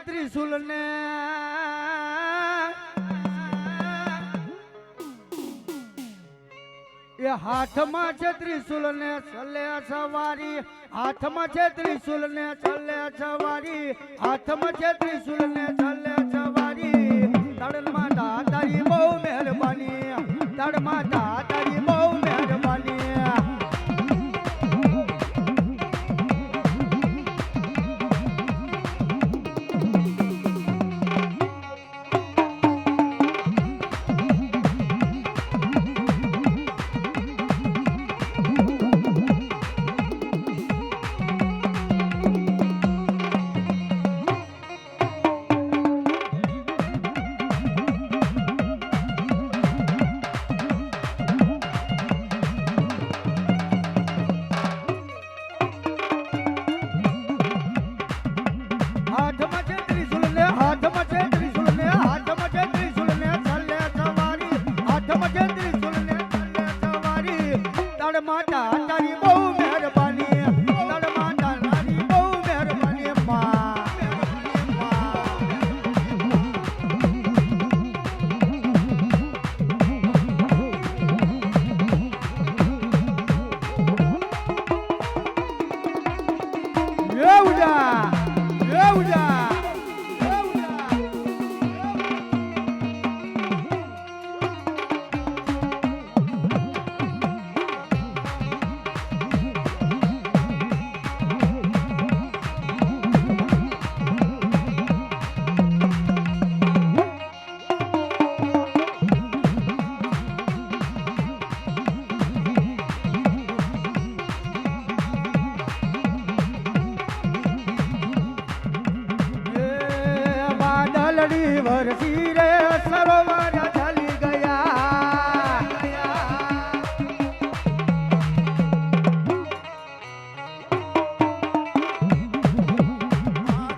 ત્રિશુલ ને એ હાથમાં છે ત્રિશુલ ને ચલે સવારી હાથમાં છે ત્રિશુલ ને ચલે સવારી હાથમાં છે ત્રિશુલ ને ચલે સવારી તળમાં દાતારી બહુ મહેરબાની તળમાં દાતારી બહુ મહેરબાની વરસી રે સરોવર ચાલી ગયા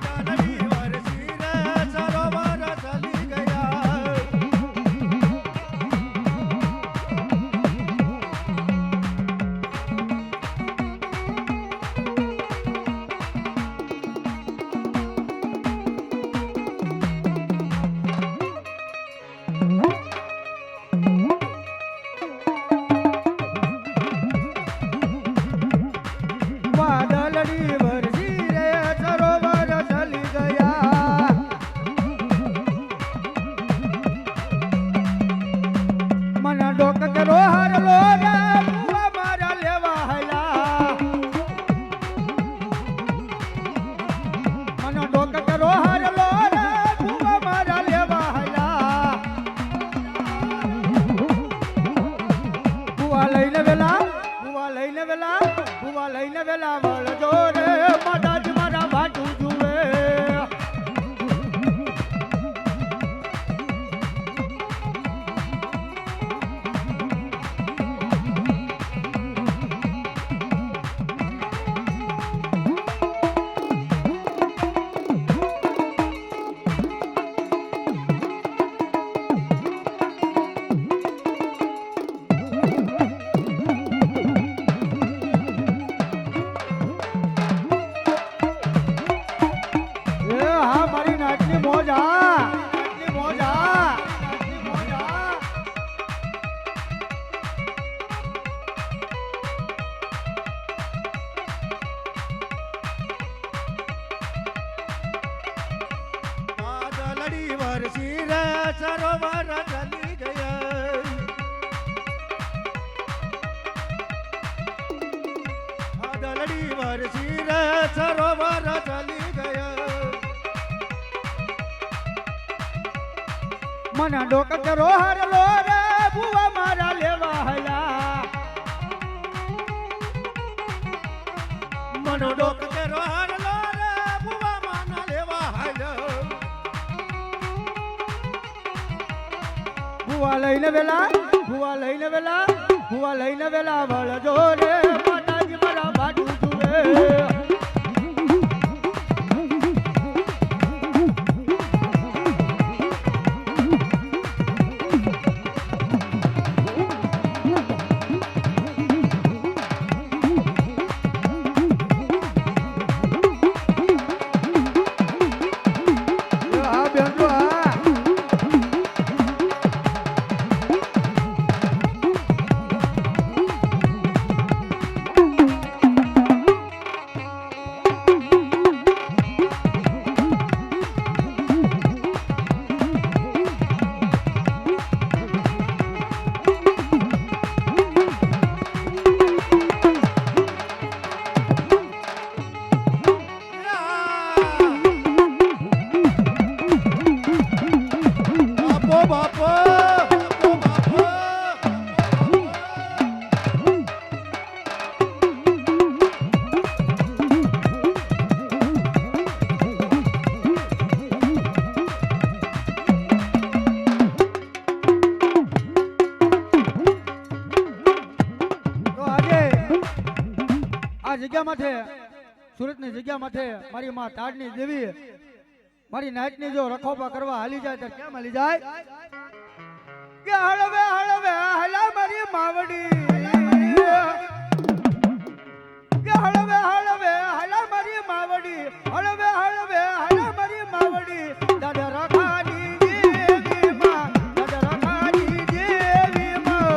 વરસી રે સરોવર ચાલી ગયા વાદળની વરસી રે સરોવર ચાલી ગયા મને ડોક કરો હરલો રે ભૂવા મારા લેવા હલા મને ડોક કરો હરલો રે ભૂવા મારા લેવા હલા ભૂવા લઈને વેલા ભૂવા લઈને વેલા ભૂવા લઈને વેલા વળજો રે માતા જ મારા ભાટું જુએ વરસી રે સરોવર ચાલી ગયા વાદળડી વરસી રે સરોવર ચાલી ગયા મને ડોક કરો હરલો રે ભૂવા મારા લેવા હલા મને ડોક કરો હરલો રે ભૂવા મારા લેવા હલા ભૂવા લઈને વેલા ભૂવા લઈને વેલા ભૂવા લઈને વેલા વળજો રે માતાજી મારા ભાટું જુએ માથે સુરતની જગ્યા માથે મારી માં તાડની દેવી મારી નાઈટની જો રખોપા કરવા હાલી જાય તો કેમ હાલી જાય કે હળવે હળવે હલા મારી માવડી કે હળવે હળવે હલા મારી માવડી હળવે હળવે હલા મારી માવડી દાદા રખાની દેવી માં દાદા રખાની દેવી માં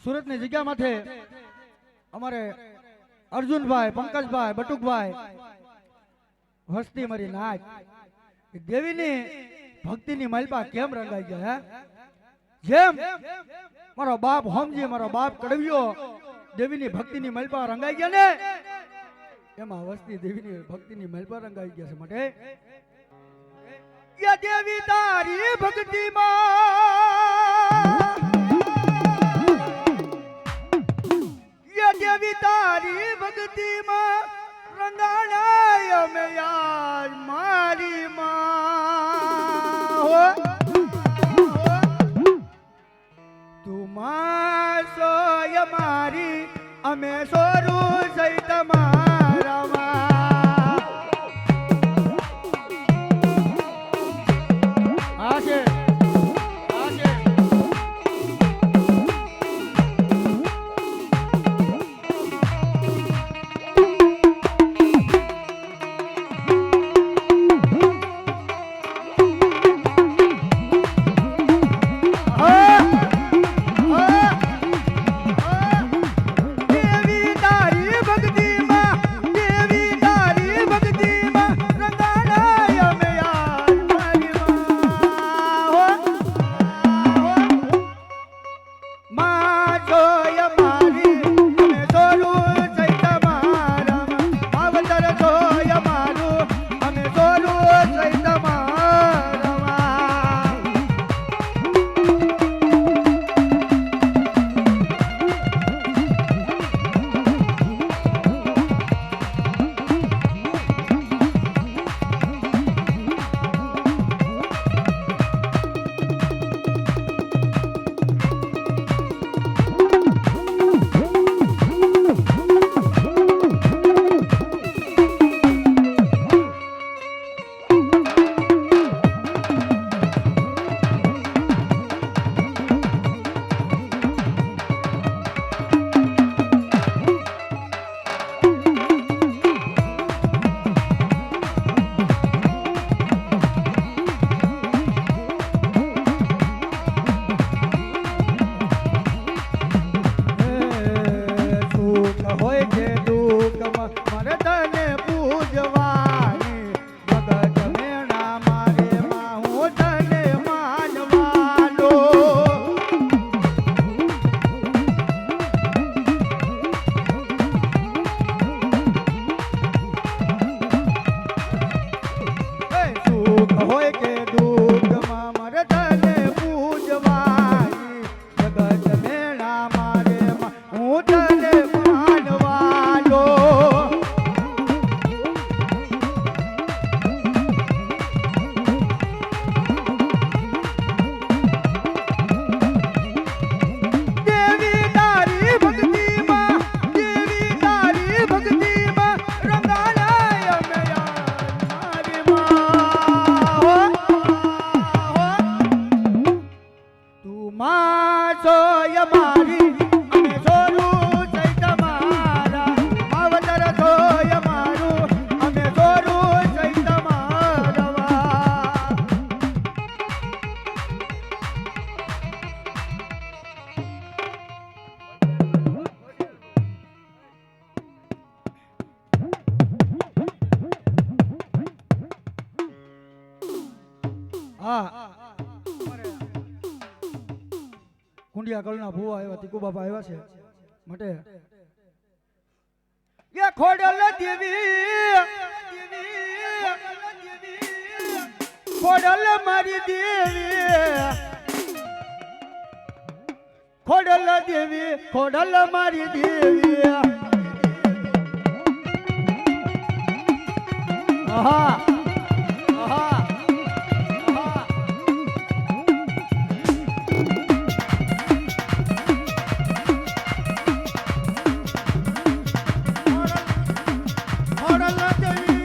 સુરતની જગ્યામાંથી અમારે અર્જુનભાઈ, પંકજભાઈ, બટુકભાઈ વસ્તી મારી નાચ દેવીની ભક્તિની માલપા કેમ રંગાઈ ગયા હે? જેમ મારો બાપ હોમજી, મારો બાપ કડવિયો દેવીની ભક્તિની માલપા રંગાઈ ગયા ને, એમાં વસ્તી દેવીની ભક્તિની માલપા રંગાઈ ગયા છે. માટે યા દેવી તારી ભક્તિમાં, યા દેવી તારી ભક્તિમાં રંગાણાય અમે યાર મારી માં. તું માં સોય મારી, અમે સોરું સહી તમારા માં. આ છે કુંડિયા કલના ભૂવા આવ્યા, તીકુ બાપા આવ્યા છે. માટે એ ખોડલ દેવી, ખોડલ મારી દેવી, ખોડલ દેવી, ખોડલ મારી દેવી. આહા આહા દેવી,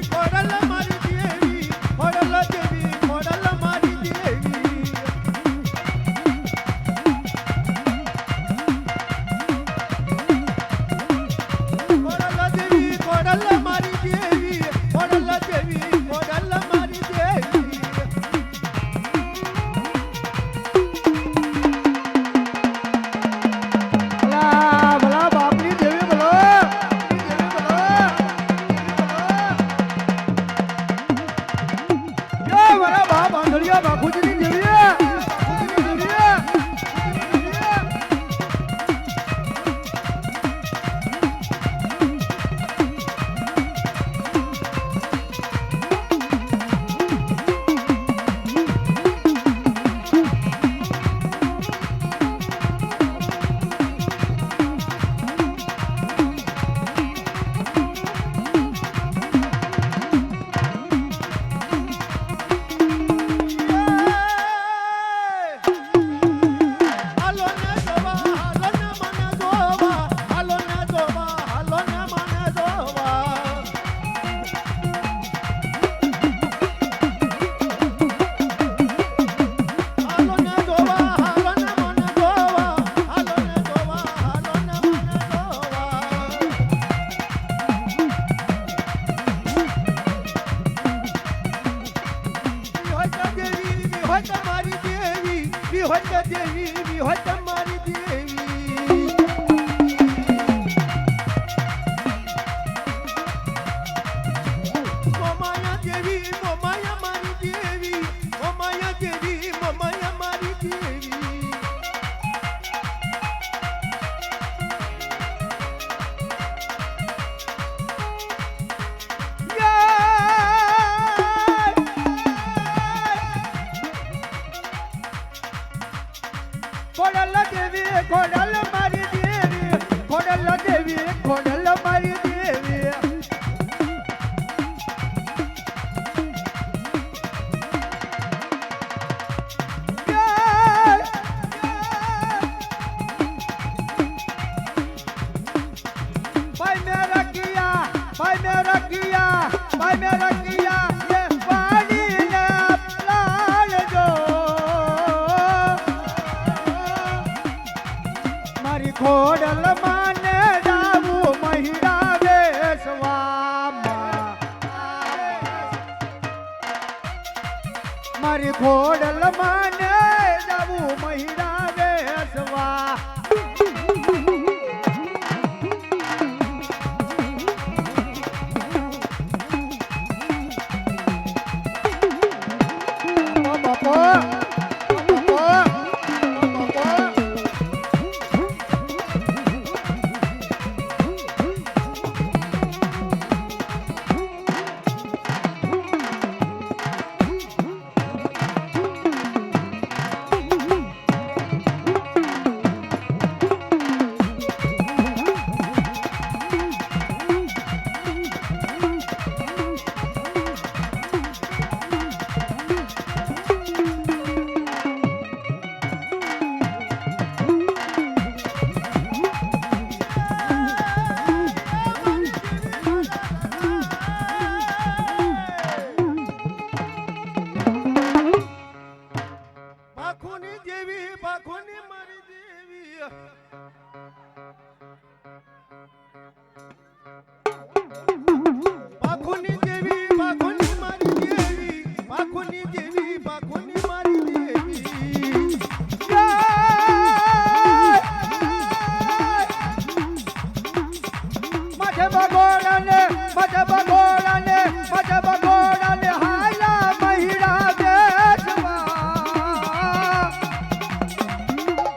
ખોડલ મારી દેવી ખોડલ દેવી ખોડલ મારી દેવી भाई मेरा किया ये पानी ने प्राण जो मारी खोडल माने जाऊ महिरा वेसवा मारी खोडल माने जाऊ महिरा वेसवा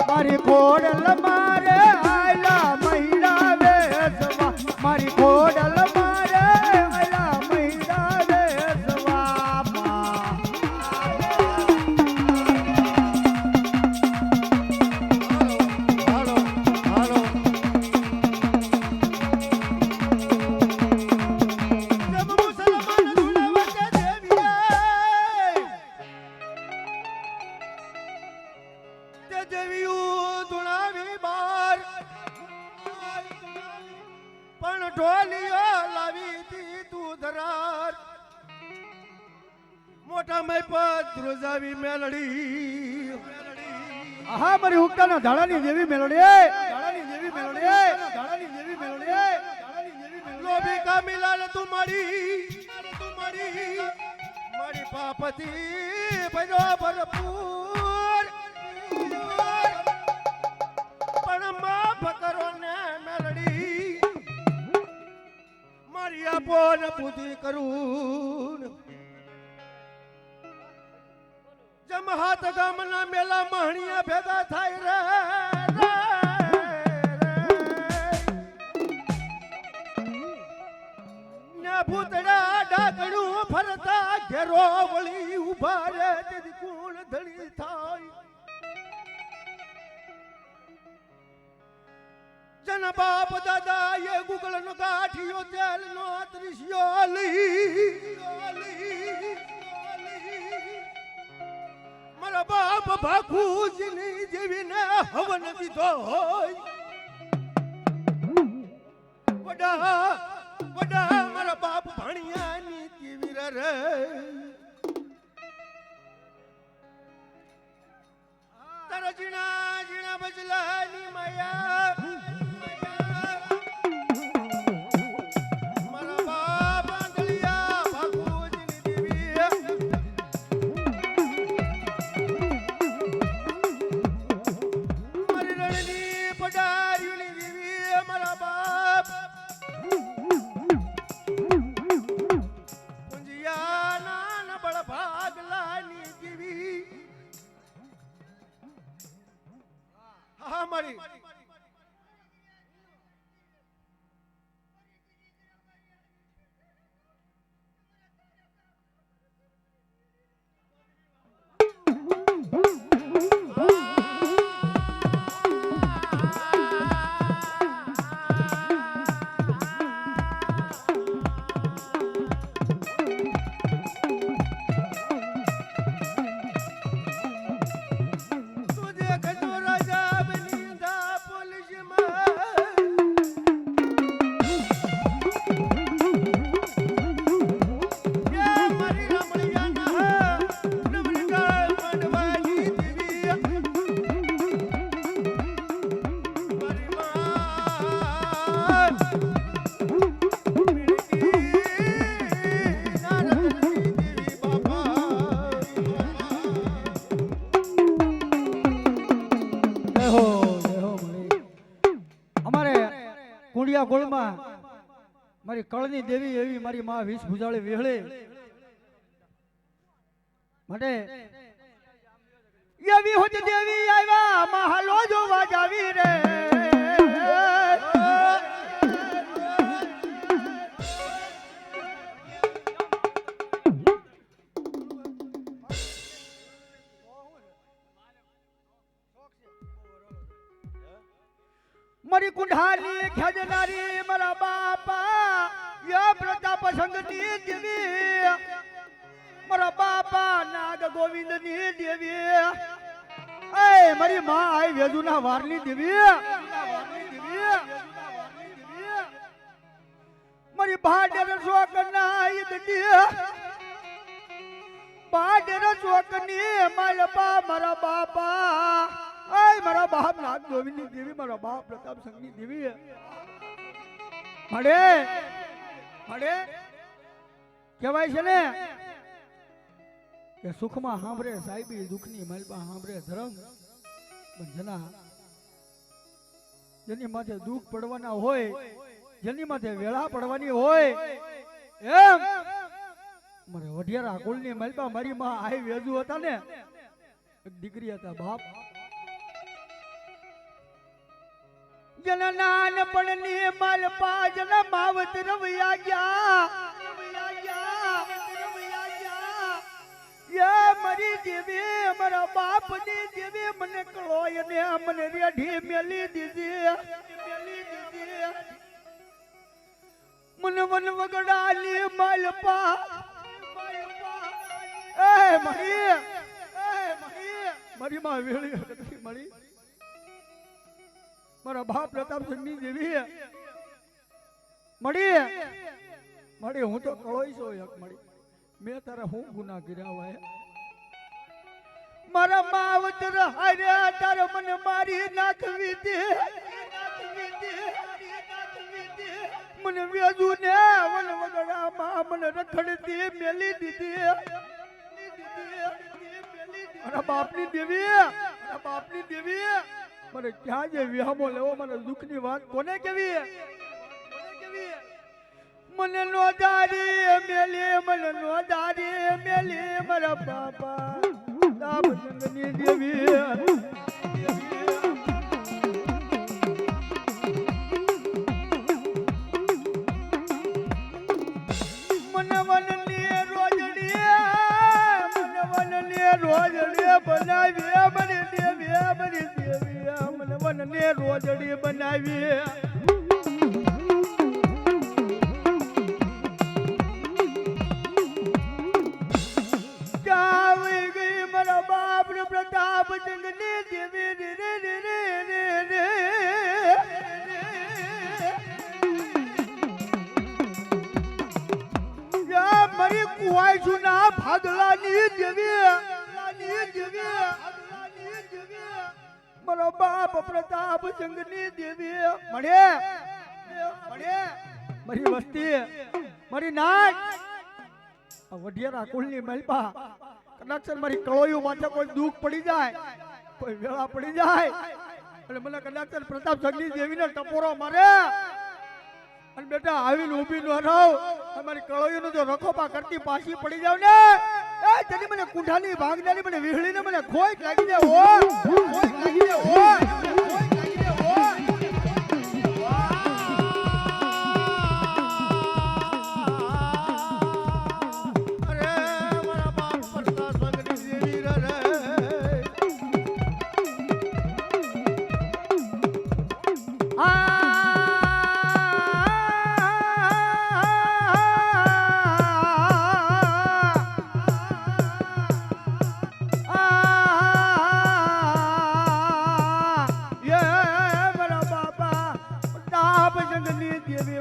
मारी खोडल मारे आयला महिरा वेसवा मारी खोडल मारे आयला महिरा वेसवा हालो हालो जब मुसलमान धुलवते देविया ते देवियो पण ढोलियो लावी ती तू धरार मोठा मैपत रोजावी मेलडी आहा मारी हुक्काना धाडानी देवी मेलडी धाडानी देवी मेलडी धाडानी देवी मेलडी लोभी का मिलाल तू मारी मारी पापती भरो भरपूर पण माफ करो ने मेलडी मारिया बोन बुद्धि करून जम हाथ गामना मेला महणिया भेगा थाय रे ने भूतड़ा डाकड़ू फरता घेरो वળી ઉભા રે તે કોણ ધણી થાય जन बाप दादा ये गुगल नो गाठियो तेल नो त्रिशोली मारा बाप भाखूजनी जेवी ने हवन दीधो होय वडा वडा मारा बाप भाणिया नी जीवीर रे तारा जीना जीना बजलानी माया કુંડિયા ગોળમાં મારી કળની દેવી એવી મારી માં વીસ ભુજાળી વિહળે માટે એવી હોત દેવી આવ્યા મહાલો જોવા જાવી રે મારી કુંઢાની ખેજનારી મારા બાપા યા પ્રતાપ સંગની દેવી મારા બાપા નાગ ગોવિંદની દેવી એ મારી માં આઈ વેદુના વારની દેવી મારી ભાડર શોકના ઈદડી ભાડર શોકની માલપા મારા બાપા આય મારા બાપ નાગ ગોવિંદની દેવી મારા બાપ પ્રતાપ સંગની દેવી મળે મળે કહેવાય છે ને કે સુખમાં સાંભળે સાહેબી દુઃખની માલપા સાંભળે ધર્મ પણ જના જેની માથે દુઃખ પડવાના હોય જેની માથે વેળા પડવાની હોય એમ મારે વઢિયારા કુળની માલપા મારી માં આઈ વેજુ હતા ને એક દીકરી હતા બાપ જના નાનપણની માલપા જના માવત રવૈયા ગયા યા મારી દેવી મારા બાપની દેવી મને કળોય ને મને રેઢી મેલી દીધી મને વન વગડાની માલપા એ મારી માં વેળી હતી મળી મારા બાપ પ્રતાપ સિંહની દેવી મળી મળી હું તો કળોઈ છો એક મળી મેં તારા હું ગુના કર્યા હોય મારા માવતર હાર્યા તારે મને મારી નાખવી દે મને વેજુ ને વન વગડા માં મને રખડતી મેલી દીધી મારા બાપની દેવી મને ક્યાં જે વિહામો લેવો મને દુઃખની વાત કોને કેવી મને નો દારી મેલી મારા બાપા દાબ સંગની દેવી મને વનની રોજડી બનાવી મને દેવી મને વનને રોજડી બનાવી આવી ગઈ મારા બાપ ને પ્રતાપ સિંહની દેવી મારી કુવાઈ જુના ભાગલાની દેવી મારો બાપ પ્રતાપ સિંહની દેવી મળે મારી વસ્તી મારી નાચ વઢિયારા કુળની માલપા કદાચ મારી કળોયું માથે કોઈ દુઃખ પડી જાય કોઈ વેળા પડી જાય એટલે મને કદાચ પ્રતાપ સિંહની દેવીને ટપોરો મારે અને બેટા આવીને ઊભી ન રહો મારી કળોયું જો રખોપા કરતી પાછી પડી જાવ ને એ તને મને કુંઢાની ભાગદારી મને વિહળીને મને ખોઈ લાગી દે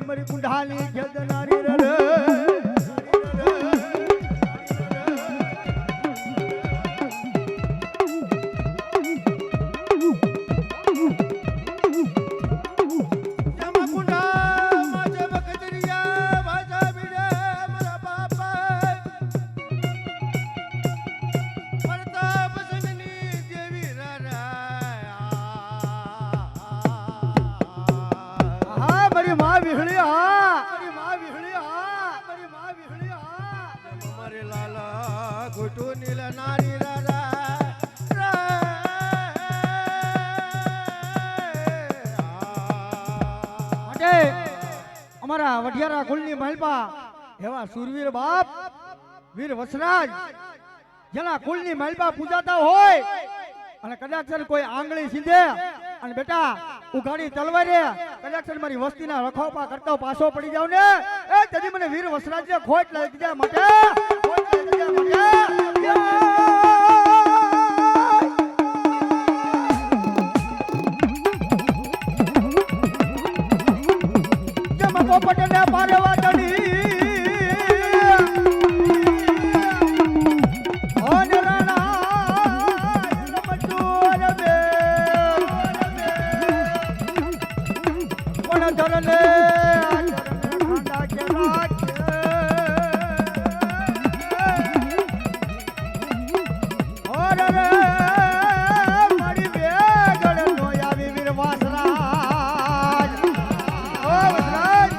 મારી કુંઢાલી ખેદનારી મારી માં વિહળી હા મારી માં વિહળી હા મારી માં વિહળી હા મારી લાલા ઘૂટુ નીલ નારી રારા માટે અમારા વઢિયારા કુલની મહેલપા એવા સુરવીર બાપ વીર વસરાજ જેના કુલની મહેલપા પૂજાતા હોય અને કદાચ કોઈ આંગળી સીધે અને બેટા ઉઘાડી તલવારે કદાચ મારી વસ્તીના રખોપા કરતા પાછો પડી જાવ ને એ તેથી મને વીર વસરાજ ને ખોટ લાગી જાય માટે ખોટ લાગી જાય માટે પોપટને પારવા ચડી ઓન રાણા રમચોર બે કોણ ધરલે ખાંડા કે રાખે ઓર રે મારી બેગળ નો આવી વીર વાસરાજ ઓ વસરાજ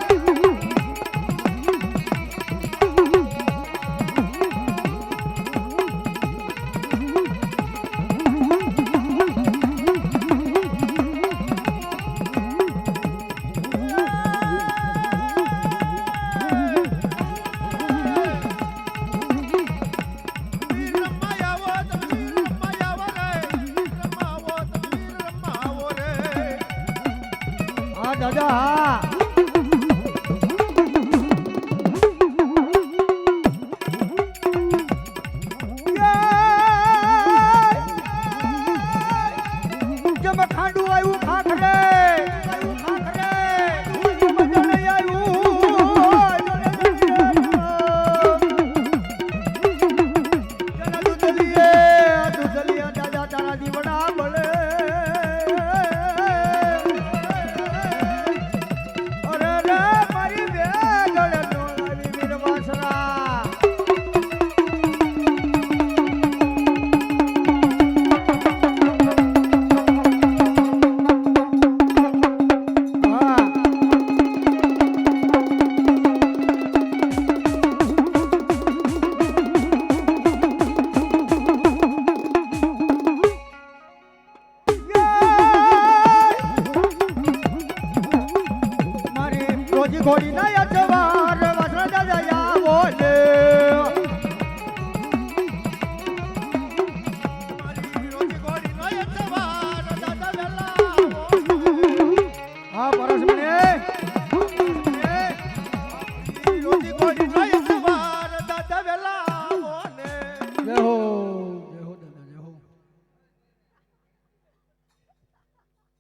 દાદા હા જમ ખાંડું આવ્યું ખાખરે દાદા તારા દીવડા બળે ઘોડી ના યાચવા